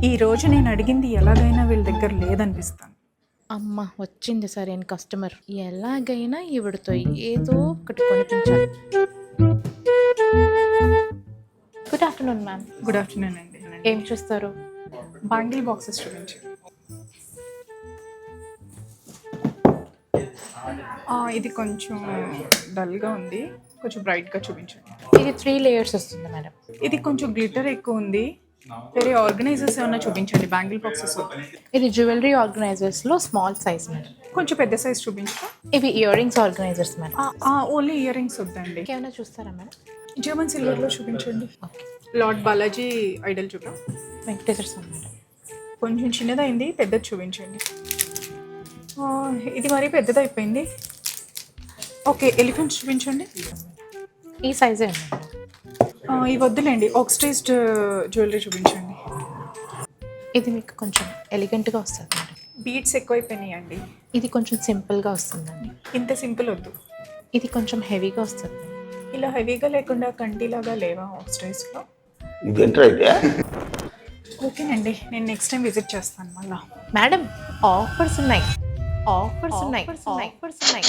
ఈ రోజు నేను అడిగింది ఎలాగైనా వీళ్ళ దగ్గర లేదనిపిస్తాను. అమ్మ వచ్చింది సరైన కస్టమర్. ఎలాగైనా ఈవిడతో ఏదో ఒకటి కొనిపించాలి. Good afternoon ma'am. Good afternoon అండి. ఏం చూస్తారు? బ్యాంగిల్ బాక్సెస్ చూపించు. ఇది కొంచెం డల్గా ఉంది, కొంచెం బ్రైట్గా చూపించండి. ఇది 3 లేయర్స్ వస్తుంది మేడం. ఇది కొంచెం గ్లిటర్ ఎక్కువ ఉంది, వేరే ఆర్గనైజర్స్ ఏమన్నా చూపించండి. బ్యాంగిల్ బాక్సెస్ ఇది జ్యువెలరీ ఆర్గనైజర్స్లో స్మాల్ సైజ్ మేడం. కొంచెం పెద్ద సైజ్ చూపించు. ఇవి ear rings organisers madam. Only ear rings వద్దండి. ఇంకేమైనా చూస్తారా మేడం? జర్మన్ సిల్వర్లో చూపించండి. ఓకే. లార్డ్ బాలాజీ ఐడల్ చూద్దాం. వెంకటేశ్వర స్వామి మేడం. కొంచెం చిన్నదైంది, పెద్దది చూపించండి. ఇది మరీ పెద్దదైపోయింది. ఓకే, ఎలిఫెంట్స్ చూపించండి. ఈ సైజే ఉంది మేడం. ఇవి వద్దులేండి, ఆక్సిడైజ్డ్ జ్యువెలరీ చూపించండి. ఇది మీకు కొంచెం ఎలిగెంట్గా వస్తుంది మేడం. బీడ్స్ ఎక్కువైపోయినాయండి. ఇది కొంచెం సింపుల్గా వస్తుందండి. ఇంత సింపుల్ వద్దు. ఇది కొంచెం హెవీగా వస్తుంది. ఇలా హెవీగా లేకుండా కంటిలాగా లేవా ఆక్సిడైజ్లో? ఓకేనండి, నేను నెక్స్ట్ టైం విజిట్ చేస్తాను మళ్ళా. మేడం ఆఫర్స్ ఉన్నాయి, ఆఫర్స్ ఉన్నాయి, ఆఫర్స్ ఉన్నాయి.